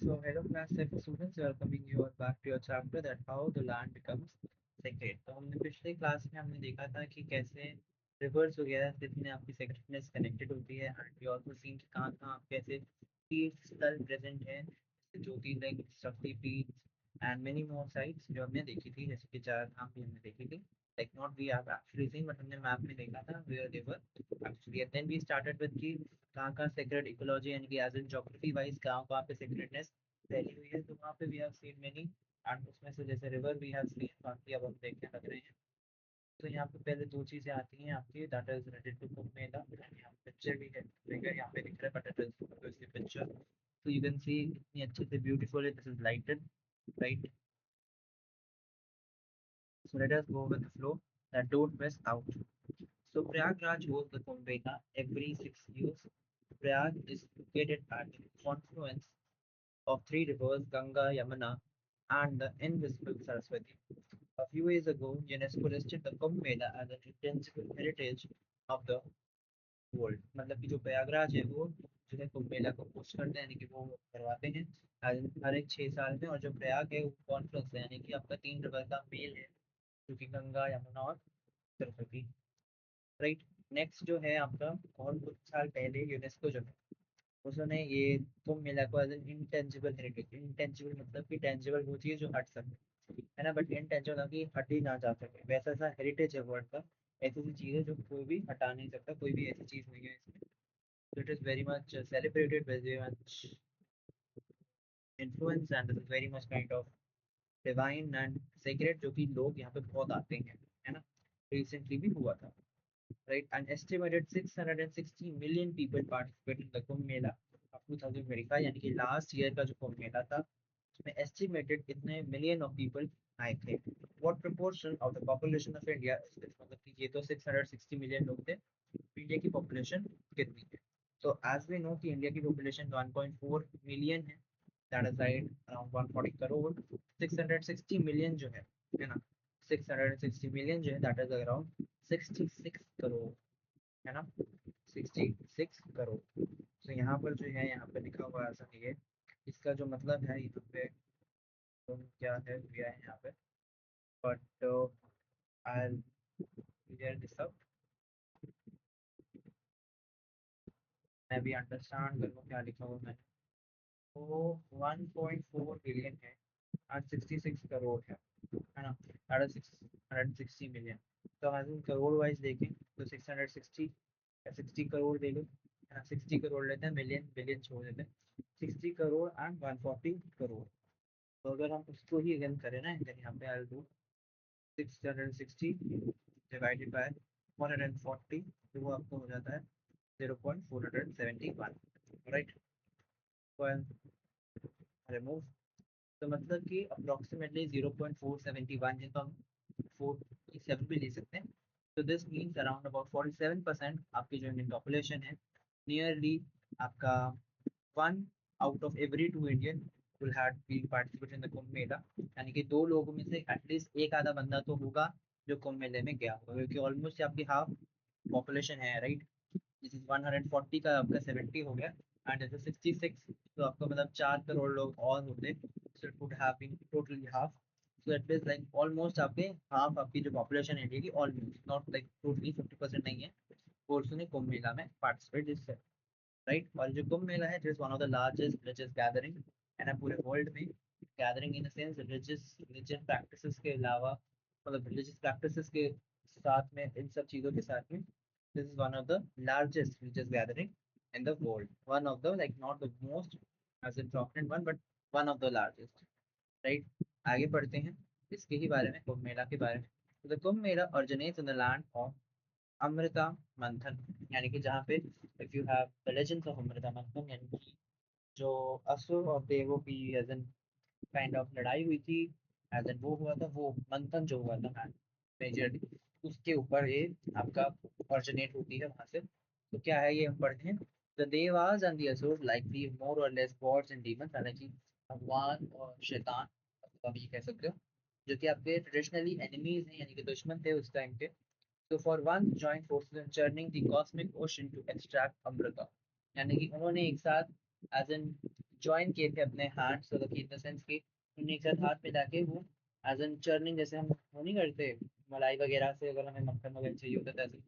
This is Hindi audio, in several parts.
So, hello class 7 students, welcoming you all back to your chapter that how the land becomes sacred. तो हमने पिछले क्लास में हमने देखा था कि कैसे रिवर्स वगैरह जितने आपकी सेक्रेटनेस कनेक्टेड होती है एंड वी आल्सो सीन कि कहाँ कहाँ आप कैसे तीर्थ स्थल प्रेजेंट है जैसे ज्योतिर्लिंग शक्तिपीठ एंड मेनी मोर साइट्स जो हमने देखी थी जैसे कि चार धाम भी हमने देखी थी like not we have actually seen but हमने मैप में देखा था where they were actually and then we started with कि कहाँ कहाँ सेक्रेट इकोलॉजी यानी कि एज इन ज्योग्राफी वाइज कहाँ पे सेक्रेटनेस फैली हुई है तो वहाँ पे we have seen many and उसमें से जैसे रिवर वी हैव सीन बाकी अब हम देखने लग रहे हैं तो यहाँ पे पहले दो चीज़ें आती हैं आपकी that is related to Kumbh Mela and यहाँ पिक्चर भी है फिगर यहाँ पे दिख रहा है but it is obviously picture तो यू कैन सी इतनी अच्छे से ब्यूटीफुल है this is lighted right so let us go with the flow that don't miss out. So Prayagraj holds the Kumbh Mela every 6 years. Prayag is located at the confluence of three rivers, Ganga, Yamuna, and the invisible Saraswati. A few years ago, UNESCO listed the Kumbh Mela as an intangible heritage of the world मतलब कि जो प्रयागराज है वो जो है कुंभ मेला को होस्ट करते हैं यानी कि वो करवाते हैं हर एक 6 साल में और जो प्रयाग है वो कॉन्फ्रेंस है यानी कि आपका तीन रिवर का मेल है जो कि गंगा यमुना और सरस्वती राइट नेक्स्ट जो है आपका और कुछ साल पहले यूनेस्को जो है उसने ये कुंभ मेला को as an intangible heritage intangible मतलब कि टेंजिबल वो चीज़ जो हट सके है ना बट इंटेंजिबल कि हट ही ना जा सके वैसा सा हेरिटेज है वर्ल्ड का ऐसी सी चीज़ है जो कोई भी हटा नहीं सकता कोई भी ऐसी चीज़ नहीं है इसमें so it is very much celebrated very much influence and this is very much kind of divine and sacred जो कि लोग यहाँ पे बहुत आते हैं है ना रिसेंटली भी हुआ था right an estimated 660 million people participate in the Kumbh Mela of 2025 यानी कि लास्ट ईयर का जो कुंभ मेला था उसमें एस्टिमेटेड इतने मिलियन ऑफ पीपल आए थे what proportion of the population of India मतलब कि ये तो 660 मिलियन लोग थे इंडिया की पॉपुलेशन कितनी है तो एज वी नो कि इंडिया की पॉपुलेशन 1.4 मिलियन है that is right around 140 crore 660 million जो है ना 660 मिलियन जो है दैट इज अराउंड 66 करोड़ है ना 66 करोड़ तो यहाँ पर जो है यहाँ पे लिखा हुआ है ऐसा नहीं है इसका जो मतलब है यहाँ पे तो क्या है दिया है यहाँ पे but I clear this up मैं भी अंडरस्टैंड करूँ क्या लिखा हुआ मैंने तो 1.4 बिलियन है और 66 करोड़ है ना 660 मिलियन तो अगर करोड़ वाइज देखें तो 660 60 करोड़ दे लो है ना 60 करोड़ लेते हैं मिलियन बिलियन छोड़ देते हैं 60 करोड़ एंड 140 करोड़ तो अगर हम उसको ही अगेन करें ना then यहाँ पे आई डू 660 डिवाइडेड बाय 140 तो वो आपको हो जाता है 0.471 राइट रिमूव तो मतलब कि अप्रोक्सीमेटली 0.471 है तो हम 47 भी ले सकते हैं तो दिस मीन्स अराउंड अबाउट 47% आपकी जो इंडियन पॉपुलेशन है नियरली आपका one out of every two Indian will have been participate in the Kumbh Mela यानी कि दो लोगों में से एटलीस्ट एक आधा बंदा तो होगा जो कुंभ मेले में गया होगा क्योंकि ऑलमोस्ट आपकी हाफ पॉपुलेशन है राइट दिस इज 140 का आपका 70 हो गया एंड जैसे 66 तो आपका मतलब 4 करोड़ लोग और होते so it would have been totally half so it is like almost आपके हाफ आपकी जो पॉपुलेशन है इंडिया की ऑलमोस्ट नॉट लाइक टोटली 50% नहीं है वो उसने कुंभ मेला में पार्टिसिपेट जिससे राइट और जो कुंभ मेला है is one of the largest religious gathering है ना पूरे वर्ल्ड में gathering in the sense religious religious practices के अलावा मतलब रिलीजियस प्रैक्टिसेस के साथ में इन सब चीज़ों के साथ में this is one of the largest religious gathering in the world one of the like not the most as in prominent one but one of the largest right आगे पढ़ते हैं इसके ही बारे में कुंभ मेला के बारे में तो the Kumbh Mela originates in the land of Amrita मंथन यानी कि जहाँ पे if you have the legends of Amrita मंथन यानी कि जो असुर और देवों की एज एन काइंड ऑफ लड़ाई हुई थी एज एन वो हुआ था वो मंथन जो हुआ था मेजरली उसके ऊपर ये आपका ऑरिजिनेट होती है वहां से तो क्या है ये हम पढ़ते हैं द देवास एंड द असुर लाइकली मोर और लेस गॉड्स एंड डीमंस हालांकि भगवान और शैतान आप ये कह सकते हो जो कि आपके ट्रेडिशनली एनिमीज हैं यानी कि दुश्मन थे उस टाइम के so for one joint forces in churning the cosmic ocean to extract Amrita यानी कि उन्होंने एक साथ एज एन ज्वाइन किए थे अपने हाथ, मतलब कि इन द सेंस कि उन्हें एक साथ हाथ मिला के वो एज एन चर्निंग, जैसे हम वो नहीं करते मलाई वगैरह से, अगर हमें मक्खन वगैरह चाहिए होता है तो ऐसे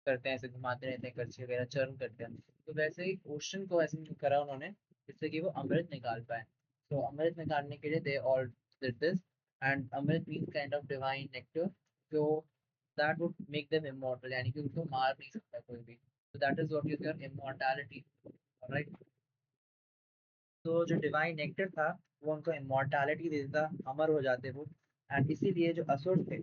करते हैं, ऐसे घुमाते रहते हैं करछी वगैरह, चर्न करते हैं। तो वैसे ही ओशन को ऐसे करा उन्होंने जिससे कि वो अमृत निकाल पाए। तो अमृत निकालने के लिए they all did this, and amrit means kind of divine nectar, जो that would make them immortal, यानी कि उनको मार नहीं सकता कोई भी। So that is what is your immortality, right? तो जो डिवाइन नेक्टर था वो उनको इमॉर्टैलिटी दे देता, अमर हो जाते वो। एंड इसीलिए जो असुर थे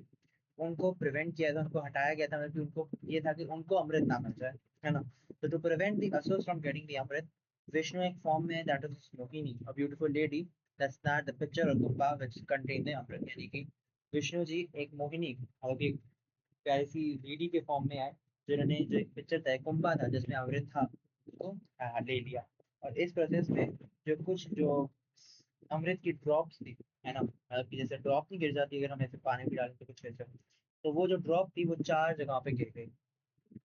उनको प्रिवेंट किया था, उनको हटाया गया था, मतलब कि उनको ये था कि उनको अमृत ना मिल जाए, है ना। तो to prevent the asur from getting the amrit, Vishnu एक फॉर्म में, that is Mohini, a beautiful lady, that's not the picture of Kumbha which contain the amrit, यानी कि विष्णु जी एक मोहिनी, मतलब कि प्यारी सी लेडी के फॉर्म में आए, जिन्होंने जो एक पिक्चर था कुंभा था जिसमें अमृत था, उसको ले लिया। और इस प्रोसेस में जो कुछ जो अमृत की ड्रॉप्स थी, है ना, मतलब कि जैसे ड्रॉप नहीं गिर जाती अगर हम ऐसे पानी में डालें तो कुछ ऐसे, तो वो जो ड्रॉप थी वो 4 जगहों पे गिर गई।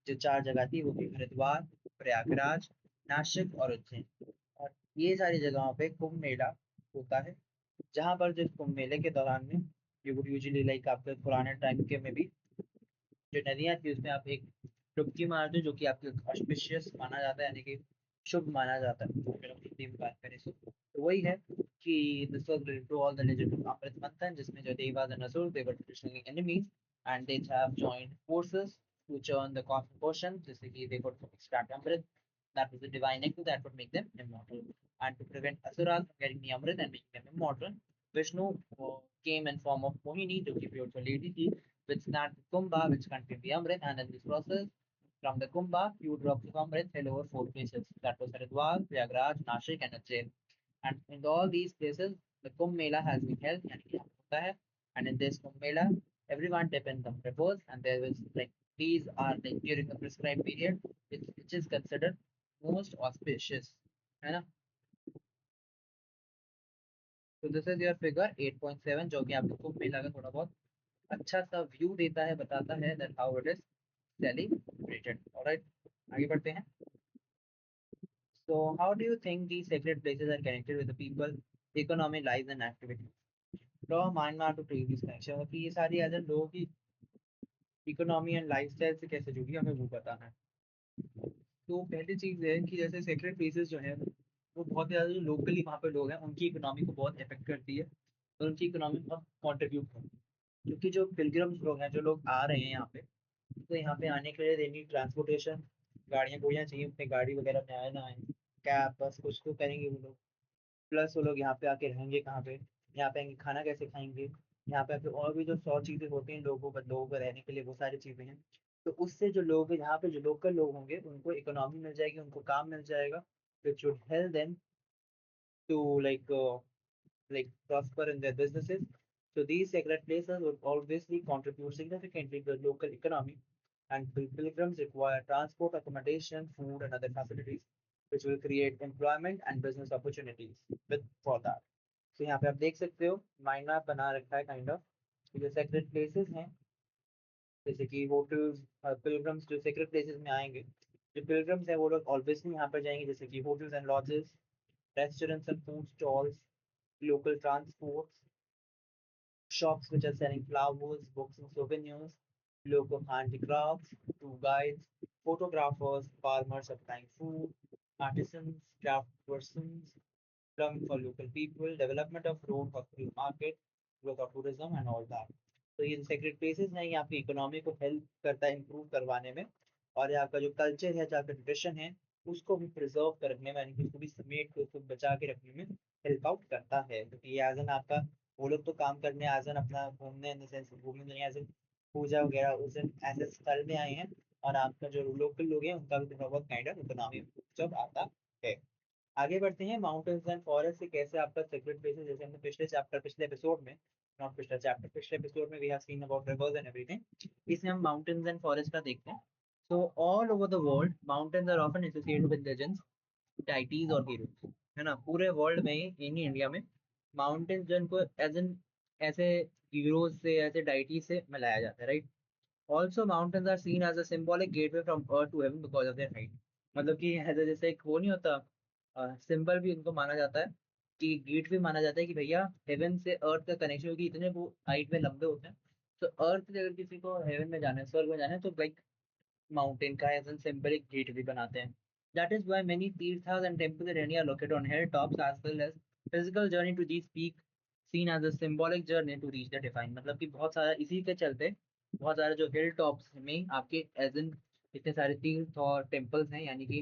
जो 4 जगह थी वो थी हरिद्वार, प्रयागराज, नासिक और उज्जैन। और ये सारी जगहों पे कुंभ मेला होता है, जहाँ पर जिस कुंभ मेले के दौरान में यू वुड यूजुअली लाइक आपके पुराने टाइम के में भी जो नदियाँ थी उसमें आप एक डुबकी मारते हो, जो कि आपके ऑस्पिशियस माना जाता है, यानी कि शुभ माना जाता है, अगर हम हिंदी में बात करें तो वही है कि this was related to all the legend of amrit manthan, जिसमें जो devas and asur they were traditionally enemies, and they have joined forces to churn the cosmic ocean, जैसे कि they could extract Amrit, that was the divine nectar that would make them immortal. And to prevent asuras from getting the amrit and making them immortal, Vishnu came in form of Mohini, जो कि beautiful lady थी, which snatched the kumbha which contained the amrit, and in this process from the kumbha few drops of amrit fell over 4 places, that was Haridwar, Prayagraj, Nashik and Ujjain. And in all these places the Kumbh Mela has been held, यानी कि यहाँ होता है। And in this Kumbh Mela everyone dip in the rivers, and there was like these are like during the prescribed period, which is considered most auspicious, है ना। तो दिस इज योर फिगर 8.7, जो कि आपको कुंभ मेला का थोड़ा बहुत अच्छा सा व्यू देता है, बताता है that how it is celebrated. Alright, आगे बढ़ते हैं। So how do you think the sacred places are connected with the people, economy, life and activity? Draw mind map to trace this connection, कि ये सारी एज लोगों की इकोनॉमी एंड लाइफस्टाइल से कैसे जुड़ी है, हमें वो बताना है। तो पहली चीज़ है कि जैसे सेक्रेट प्लेसेस जो है वो बहुत ज़्यादा जो लोकली वहाँ पे लोग हैं उनकी इकोनॉमी को बहुत इफेक्ट करती है, और उनकी इकोनॉमी को कॉन्ट्रीब्यूट करती है। क्योंकि जो पिलग्रिम्स लोग हैं, जो लोग आ रहे हैं यहाँ पे, तो यहाँ पे आने के लिए दे नीड ट्रांसपोर्टेशन, गाड़ियाँ गुड़ियाँ चाहिए, अपनी गाड़ी वगैरह में आए ना आए, कैब बस कुछ तो करेंगे वो लोग। प्लस वो लोग यहाँ पे आके रहेंगे कहाँ पे, यहाँ पे आके खाना कैसे खाएंगे, यहाँ पे आके और भी जो 100 चीज़ें होती हैं लोगों को रहने के लिए, वो सारी चीज़ें हैं। तो उससे जो लोग यहाँ पे जो लोकल लोग होंगे उनको इकोनॉमी मिल जाएगी, उनको काम मिल जाएगा, which should help them to like prosper in their businesses. So these sacred places will obviously contribute significantly to the local economy, and pilgrims require transport, accommodation, food, and other facilities, which will create employment and business opportunities with for that. So यहाँ पे आप देख सकते हो माइंड मैप बना रखा है काइंड ऑफ, जो सेक्रेट प्लेसेस हैं, जैसे कि होटल्स, पिलग्रिम्स जो सेक्रेट प्लेसेस में आएंगे, जो पिलग्रिम्स हैं वो लोग ऑब्वियसली यहाँ पर जाएंगे, जैसे कि hotels and lodges, restaurants and food stalls, local transports, shops which are selling flowers, books and souvenirs, local handicrafts, tour guides, photographers, farmers supplying food, artisans, craft persons, plumbing for local people, development of road, hospital, market, growth of tourism and all that. तो ये सेक्रेट प्लेसेस हैं, ये आपकी इकोनॉमी को हेल्प करता है इम्प्रूव करवाने में, और यहाँ का जो कल्चर है, जहाँ का ट्रेडिशन है, उसको भी प्रिजर्व करने में, यानी कि उसको भी समेट के उसको बचा के रखने में हेल्प आउट करता है। क्योंकि ये एज एन आपका, वो लोग तो काम करने एज एन अपना घूमने इन द सेंस घूमने नहीं, एज एन पूजा वगैरह उस दिन ऐसे स्थल में आए हैं, और आपका जो लोकल लोग हैं उनका भी थोड़ा बहुत काइंड ऑफ इकोनॉमी जब आता है। आगे बढ़ते हैं, माउंटेन्स एंड फॉरेस्ट से कैसे आपका सेक्रेट प्लेसेस, जैसे हमने पिछले चैप्टर, पिछले एपिसोड में, नॉट पिछला चैप्टर, पिछले एपिसोड में we have seen about rivers and everything, इसमें हम माउंटेन्स एंड फॉरेस्ट का देखते हैं। So all over the world mountains are often associated with legends, deities और हीरोज, है ना। पूरे वर्ल्ड में इन इंडिया में माउंटेन्स जो इनको एज एन ऐसे हीरोज से, ऐसे डाइटीज से मिलाया जाता है, right. Also mountains are seen as a symbolic gateway from earth to heaven because of their height, मतलब कि ऐसे जैसे एक वो नहीं होता सिंबल भी उनको माना जाता है, कि गेट भी माना जाता है कि भैया हेवन से अर्थ का कनेक्शन, क्योंकि इतने वो हाइट में लंबे होते हैं। तो अर्थ से अगर किसी को हेवन में जाना है, स्वर्ग में जाना है, तो लाइक माउंटेन का एज एन symbolic gate भी बनाते हैं. That is why many tirthas and temples in India are located on hilltops as well as physical journey to these peaks seen as a symbolic journey to reach the divine. मतलब कि बहुत सारा इसी के चलते बहुत सारे जो हिल टॉप्स में आपके एज इन इतने सारे तीर्थ और टेम्पल्स हैं, यानी कि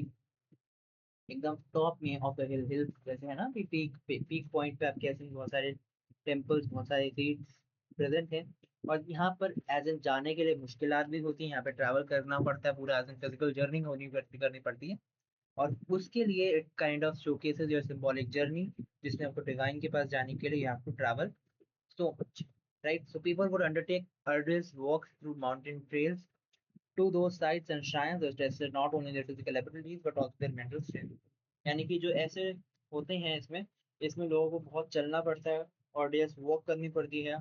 एकदम टॉप में ऑफ द हिल, हिल जैसे है ना कि पीक पॉइंट पे आपके ऐसे बहुत सारे टेम्पल्स, बहुत सारे तीर्थ प्रेजेंट हैं। और यहाँ पर एज एन जाने के लिए मुश्किलात भी होती हैं, यहाँ पे ट्रैवल करना पड़ता है, पूरा एज एन फिजिकल जर्नी करनी पड़ती है। और उसके लिए it kind of showcases your symbolic journey, जिसमें आपको डिवाइन के पास जाने के लिए you have to travel so much, right? So people would undertake arduous walks through mountain trails to those sites and shrines that tested not only their physical abilities but also their mental strength. यानी कि जो ऐसे होते हैं इसमें इसमें लोगों को बहुत चलना पड़ता है, ऑर्डियस वॉक करनी पड़ती है,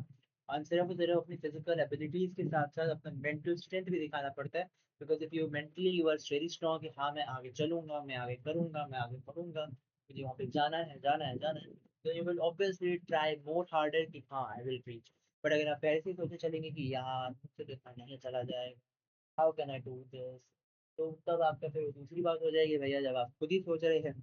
और सिर्फ अपनी फिजिकल एबिलिटीज के साथ साथ अपना मेंटल स्ट्रेंथ भी दिखाना पड़ता है। Because if you mentally you are very strong कि हाँ मैं आगे चलूंगा, मैं आगे करूंगा, मैं आगे पढ़ूंगा, मुझे वहाँ पे जाना है, जाना है, जाना है, तो you will obviously try more harder कि हाँ आई विल रीच। बट अगर आप ऐसे ही सोचे चलेंगे कि यार मुझसे तो इतना नहीं चला जाएगा, how can I do this, तो तब आपका फिर दूसरी बात हो जाएगी, भैया जब आप खुद ही सोच रहे हैं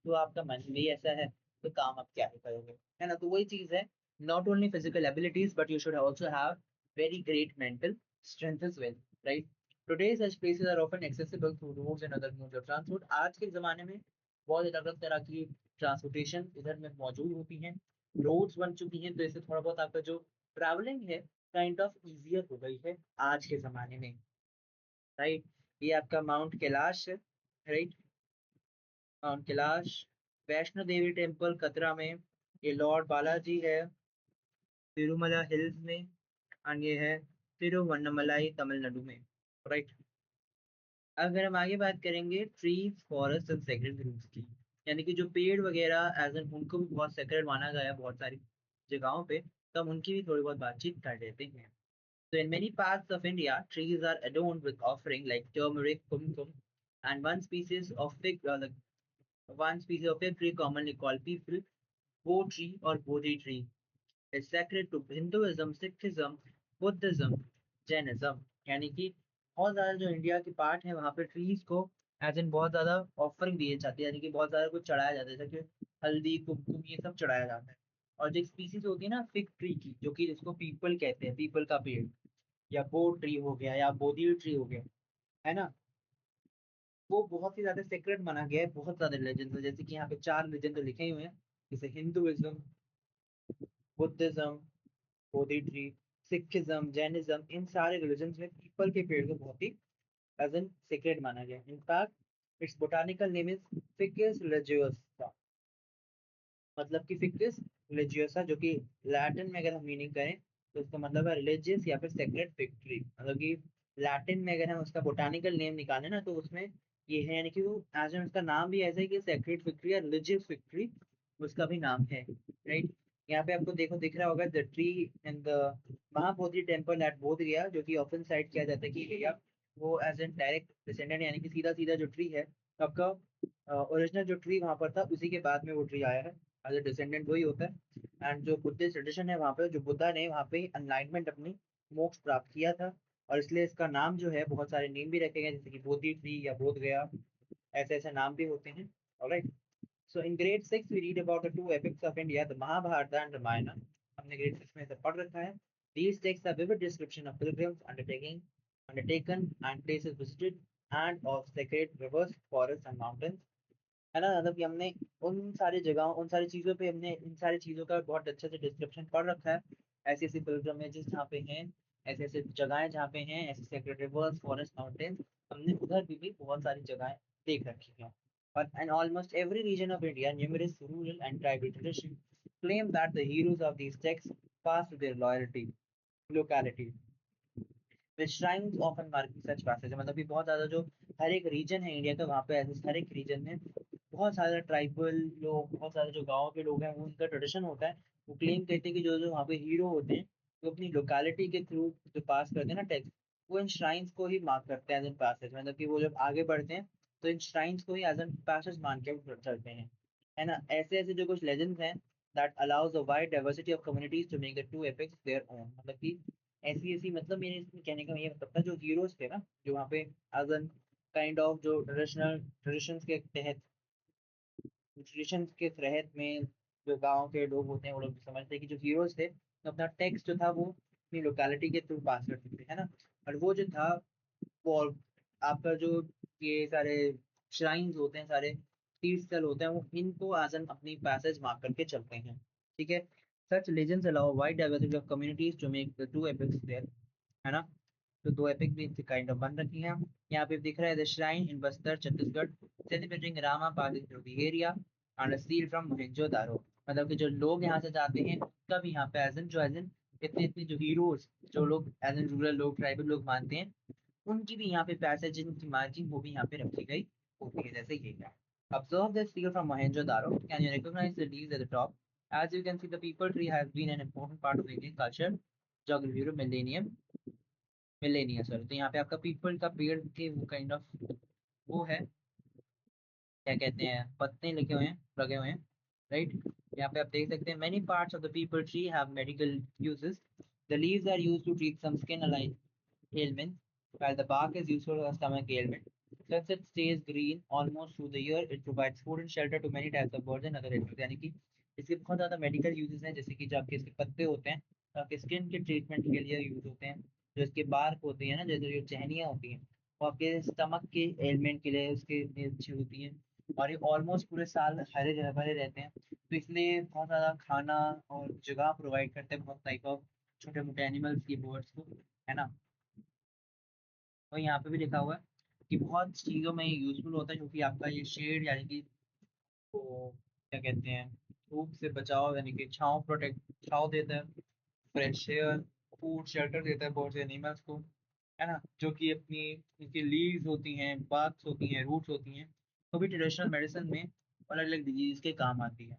तो आपका मन भी ऐसा है, तो काम आप क्या ही करोगे, है ना? तो वही चीज है, not only physical abilities but you should also have very great mental strength as well, right? Today such places are often accessible through roads and other modes of transport. आज के जमाने में बहुत अलग तरह की ट्रांसपोर्टेशन इधर में मौजूद होती हैं, रोड्स बन चुकी हैं, तो इससे थोड़ा बहुत आपका जो ट्रैवलिंग है काइंड ऑफ इजियर हो गई है आज के जमाने में, राइट? ये आपका माउंट कैलाश है, right? Mount Kailash, Vaishno Devi temple कतरा में, ये लॉर्ड बालाजी है तिरुमला हिल्स में, एंड ये है तिरुवन्नमलाई तमिलनाडु में, राइट? अगर हम आगे बात करेंगे trees forest and sacred groups की, यानी कि जो पेड़ वगैरह एज एन उनको भी बहुत सेक्रेड माना गया है बहुत सारी जगहों पे, तो हम उनकी भी थोड़ी बहुत बातचीत कर लेते हैं। So in many parts of India, trees are adorned with offering like turmeric, kumkum, and one species of fig tree commonly called people, bo tree or bodhi tree is sacred to Hinduism, Sikhism, Buddhism, Jainism. यानी कि बहुत ज्यादा जो इंडिया के पार्ट है वहाँ पे ट्रीज को एज इन बहुत ज्यादा ऑफरिंग दिए जाती है, यानी कि बहुत ज्यादा कुछ चढ़ाया जाता है, जैसे कि हल्दी कुमकुम ये सब चढ़ाया जाता है। और जो स्पीसीज होती है ना फिग ट्री की, जो कि जिसको पीपल कहते हैं, पीपल का पेड़, या बो ट्री हो गया या बोधी ट्री हो गया, है ना, वो बहुत ही ज्यादा सेक्रेट माना गया है बहुत ज्यादा रिलीजन से। जैसे कि यहाँ पे 4 रिलीजन तो लिखे ही हुए हैं, जैसे हिंदुइज्म, बुद्धिज्म, बोधि ट्री, सिखिज्म, जैनिज्म, इन सारे रिलीजन में पीपल के पेड़ को बहुत ही एज एन सेक्रेट माना गया है। In fact it's botanical name is ficus religiosa, मतलब कि फिक्स रिलीजियोसा, जो कि लैटिन में अगर हम मीनिंग करें तो उसका मतलब है रिलीजियस या फिर सेक्रेट फिक्ट्री, मतलब कि लैटिन में अगर हम उसका बोटानिकल नेम निकालें ना तो उसमें ये है, यानी कि वो एज उसका नाम भी ऐसा है कि सेक्रेट फिक्ट्री या रिलीजियस फिक्ट्री उसका भी नाम है, राइट? यहाँ पे आपको देखो दिख रहा होगा the tree in the Mahabodhi temple at बोध गया, जो कि ऑफन साइड किया जाता है कि भैया वो एज एन डायरेक्ट डिसेंडेंट, यानी कि सीधा सीधा जो ट्री है आपका ओरिजिनल जो ट्री वहां पर था उसी के बाद में वो ट्री आया है, एज ए डिसेंडेंट वही होता है। एंड जो बुद्धिस्ट ट्रेडिशन है वहाँ पे जो बुद्धा ने वहाँ पे अनलाइटमेंट अपनी मोक्ष प्राप्त किया था, और इसलिए इसका नाम जो है बहुत सारे नेम भी रखे गए जैसे कि बोधि ट्री या बोध गया, ऐसे ऐसे नाम भी होते हैं, alright? So in grade 6 we read about the two epics of India, the Mahabharata and Ramayana. हमने ग्रेड 6 में से पढ़ रखा है। These texts are vivid description of pilgrims undertaken and places visited and of sacred rivers, forests and mountains, है ना? मतलब कि हमने उन सारी जगहों उन सारी चीज़ों पे हमने इन सारी चीज़ों का बहुत अच्छे से डिस्क्रिप्शन पढ़ रखा है। ऐसी ऐसी पिलग्रमेजेस जहाँ पे हैं, ऐसे ऐसे जगहें जहाँ पे हैं, ऐसे सेक्रेड रिवर्स, फॉरेस्ट, माउंटेन्स, हमने उधर भी बहुत सारी जगहें देख रखी हैं। और in almost every region of India, numerous rural and tribal traditions claim that the heroes of these texts passed their locality with shrines often marking such passage। मतलब कि बहुत ज्यादा जो हर एक रीजन है इंडिया का वहाँ पे ऐसे हर एक रीजन में बहुत सारे ट्राइबल लोग, बहुत सारे जो गाँव के लोग हैं वो उनका ट्रेडिशन होता है, वो क्लेम करते हैं कि जो जो वहाँ पे हीरो होते हैं वो अपनी लोकेलिटी के थ्रू जो पास करते हैं ना टेक्स्ट, वो इन श्राइन्स को ही मार्क करते हैं एज एन पैसेज, मतलब कि वो जब आगे बढ़ते हैं तो इन श्राइन्स को ही एज एन पैसेज मान के वो चलते हैं। है ना। ऐसे ऐसे जो कुछ लेजेंड्स हैं that allows a wide diversity of communities to make the two epics their own, मतलब कि ऐसी ऐसी, मतलब मेरे इसमें कहने का ये मतलब था, जो हीरोज थे ना, जो वहाँ पे एज एन काइंड ऑफ जो ट्रेडिशंस के तहत, ट्रेडिशंस के तहत में जो गांव के लोग होते हैं वो लोग भी समझते हैं कि जो हीरोज थे तो अपना टेक्स्ट जो था वो अपनी लोकेलिटी के थ्रू पास करते थे, है ना। और वो जो था वो आपका जो ये सारे श्राइन्स होते हैं, सारे तीर्थ स्थल होते हैं, वो इनको एज एन अपनी पैसेज मार्क करके चलते हैं, ठीक है। Such legends allow wide diversity of communities to make the two epics there, है ना। तो दो एपिक भी काइंड ऑफ बन रखी हैं। यहाँ पे दिख रहा है the shrine in Bastar Chhattisgarh celebrating Rama Pali through the area and steel from Mohenjodaro, मतलब कि जो लोग यहाँ से जाते हैं उनका भी यहाँ पे एज एन जो एज एन इतने इतने जो हीरोज, जो लोग एज एन रूरल लोग, ट्राइबल लोग मानते हैं, उनकी भी यहाँ पे पैसेज की मार्किंग वो भी यहाँ पे रखी गई होती है, जैसे ये है। Observe the steel from Mohenjo-daro. Can you recognize the leaves at the top? As you can see, the people tree has been an important part of Indian culture, geography of millennia sir. तो यहाँ पे आपका पीपल का पेड़ के वो काइंड ऑफ वो है, क्या कहते हैं, पत्ते लगे हुए हैं, राइट। यहाँ पे आप देख सकते हैं many parts of the peepal tree have medical uses. The leaves are used to treat some skin ailment, while the bark is used for a stomach ailment. Since it stays green almost through the year, it provides food and shelter to many types of birds and other animals। यानी कि इसके बहुत ज़्यादा मेडिकल यूजेस हैं, जैसे कि जो आपके इसके पत्ते होते हैं तो आपके स्किन के ट्रीटमेंट के लिए यूज होते हैं। जो इसके बार्क होती है ना, जैसे जो टहनियाँ होती हैं, वो आपके स्टमक के एलिमेंट के लिए उसके लिए अच्छी होती हैं। और ये ऑलमोस्ट पूरे साल हरे भरे रहते हैं, तो इसलिए बहुत ज़्यादा खाना और जगह प्रोवाइड करते हैं बहुत टाइप ऑफ छोटे मोटे एनिमल्स की, बर्ड्स को, है ना। और यहाँ पे भी लिखा हुआ है कि बहुत चीज़ों में यूजफुल होता है, क्योंकि आपका ये शेड यानी कि वो क्या कहते हैं, धूप से बचाव यानी कि छाँव, प्रोटेक्ट, छाँव देता है, फ्रेश एयर, फूड शेल्टर देता है बहुत से एनिमल्स को, है ना। जो कि अपनी इनकी लीव्स होती हैं, बार्क्स होती हैं, रूट्स होती हैं, तो भी ट्रेडिशनल मेडिसिन में अलग अलग डिजीज के काम आती है,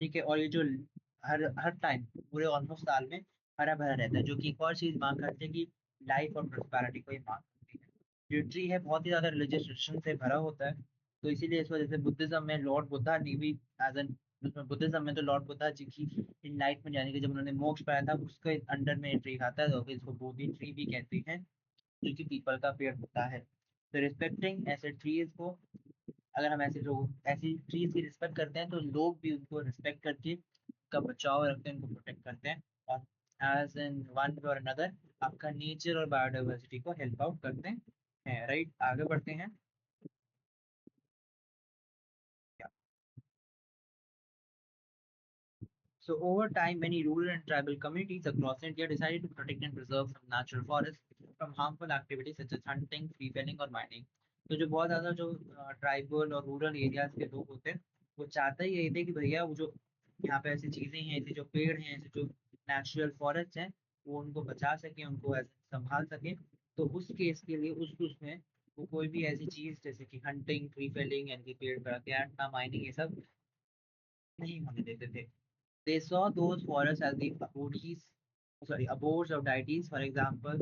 ठीक है। और ये जो हर हर टाइम पूरे ऑलमोस्ट साल में हरा भरा रहता है, जो कि एक और चीज मांग करते हैं कि लाइफ और प्रोस्पेरिटी को ही मांग करती है। जो ट्री है बहुत ही ज्यादा रिलीजियस ट्रेडिशन से भरा होता है, तो इसीलिए इस वजह से बुद्धिज्म में लॉर्ड बुद्धा ने भी एज एन, उसमें बुद्धिज्म में तो लॉर्ड बुद्धा जी की इनलाइटमेंट यानी कि जब उन्होंने मोक्ष पाया था उसके अंडर में ट्री खाता है, तो फिर इसको बोधि ट्री भी कहते हैं, जो कि पीपल का पेड़ होता है। तो रिस्पेक्टिंग ऐसे ट्रीज को, अगर हम ऐसे लोग ऐसी ट्रीज की रिस्पेक्ट करते हैं तो लोग भी उनको रिस्पेक्ट करके उनका बचाव रखते हैं, उनको प्रोटेक्ट करते हैं, और एज इन वन और अनदर आपका नेचर और बायोडाइवर्सिटी को हेल्प आउट करते हैं, राइट। आगे बढ़ते हैं। So over time, many rural and tribal communities across India decided to protect and preserve some natural forests from harmful activities such as hunting, tree felling और mining। तो जो बहुत ज़्यादा जो ट्राइबल और रूरल एरियाज के लोग होते हैं, वो चाहते ही यही थे कि भैया वो जो यहाँ पे ऐसी चीज़ें हैं, ऐसे जो पेड़ हैं, ऐसे जो नेचुरल फॉरेस्ट हैं, वो उनको बचा सकें, उनको ऐसे संभाल सकें। तो उस केस के लिए उसमें वो कोई भी ऐसी चीज़ जैसे कि हंटिंग, ट्री फेलिंग यानी कि पेड़ काटना, माइनिंग, ये सब नहीं होने देते थे। They saw those forests as the abodes of deities. For example,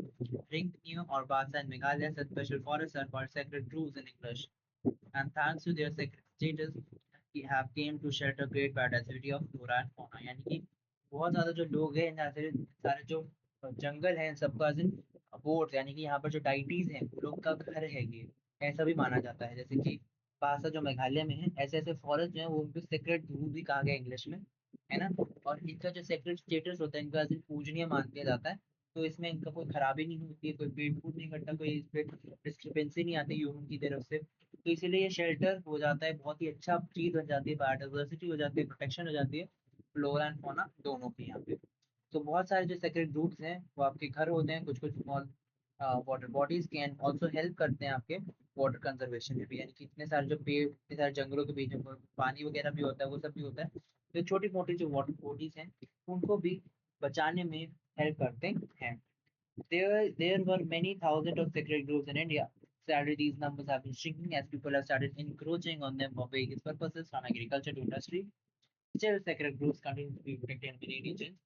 Ringnew or Basa in Meghalaya, such special forests are called sacred groves in English. And thanks to their sacred status, we have came to shelter great biodiversity of flora and fauna। यानी कि बहुत ज़्यादा जो लोग हैं, यहाँ से सारे जो जंगल हैं, सबका अबोर्ड यानी कि यहाँ पर जो डाइटीज हैं, उन लोग का घर है ये, ऐसा भी माना जाता है। जैसे कि बासा जो मेघालय में है, ऐसे ऐसे फॉरेस्ट जो है वो उनको सेक्रेट ग्रूव भी कहा गया इंग्लिश में, है ना। और इनका जो सेक्रेट स्टेटस होता है, इनका पूजनीय मान लिया जाता है। तो इसमें इनका कोई खराबी नहीं होती है, कोई पेड़ फूट नहीं करता, कोई इस पे डिस्क्रिपेंसी नहीं आती ह्यूमन की तरफ से। तो इसीलिए ये शेल्टर हो जाता है, बहुत ही अच्छा चीज बन जाती है, बायोडाइवर्सिटी हो जाती है, प्रोटेक्शन हो जाती है, फ्लोरा एंड फौना दोनों की यहाँ पे। तो बहुत सारे जो सेक्रेट ग्रुप्स हैं वो आपके घर होते हैं, कुछ कुछ small water bodies can also help करते हैं आपके वाटर कंजर्वेशन में भी, यानी कि इतने सारे जो पेड़, इतने सारे जंगलों के बीच में पानी वगैरह भी होता है, वो सब भी होता है, तो छोटी मोटी जो वाटर बॉडीज हैं उनको भी बचाने में हेल्प करते हैं। There were many thousands of sacred groves in India. Sadly, these numbers have been shrinking as people have started encroaching on them for various purposes, from agriculture to industry. Still, sacred groves continue to be protected in many regions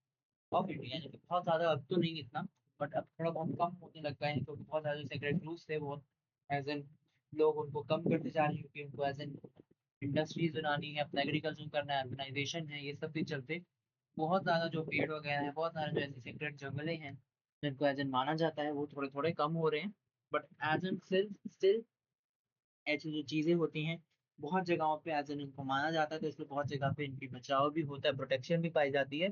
of India। यानी कि बहुत ज़्यादा अब तो नहीं इतना, बट अब थोड़ा बहुत कम होने लगता है, तो बहुत ज़्यादा सेक्रेट ग्रुप्स थे वो एज एन लोग उनको कम करते जा रहे हैं, क्योंकि उनको एज एन इंडस्ट्रीज बनानी है, अपना एग्रीकल्चर करना है, अर्बनाइजेशन है, ये सब के चलते बहुत ज़्यादा जो पेड़ वगैरह हैं, बहुत सारे जो ऐसे सेक्रेट जंगले हैं जिनको एज एन माना जाता है, वो थोड़े थोड़े कम हो रहे हैं। बट एज एन स्टिल ऐसी जो चीज़ें होती हैं बहुत जगहों पे एज एन इनको माना जाता है, तो इसलिए बहुत जगह पे इनकी बचाव भी होता है, प्रोटेक्शन भी पाई जाती है।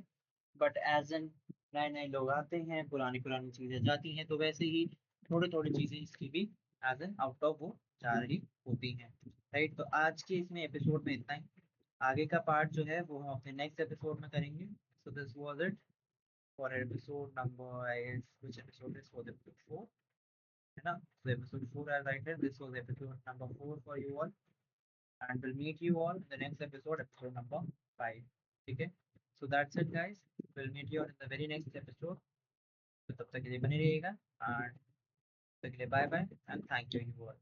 बट एज एन नए नए लोग आते हैं, पुरानी पुरानी चीज़ें जाती हैं, तो वैसे ही थोड़ी थोड़ी चीज़ें इसकी भी एज एन आउट ऑफ वो जा रही होती हैं। राइट, तो आज के इसमें एपिसोड में इतना ही। आगे का पार्ट जो है वो हम अपने नेक्स्ट एपिसोड में करेंगे। So this was it for episode number, I guess which episode is for the 4, है ना? So episode 4 I write it. This was episode number 4 for you all, and we'll meet you all in the next episode, episode number 5. Okay? So that's it, guys. We'll meet you all in the very next episode. तो तब तक के लिए बने रहिएगा, and तब तक के लिए bye bye and thank you all.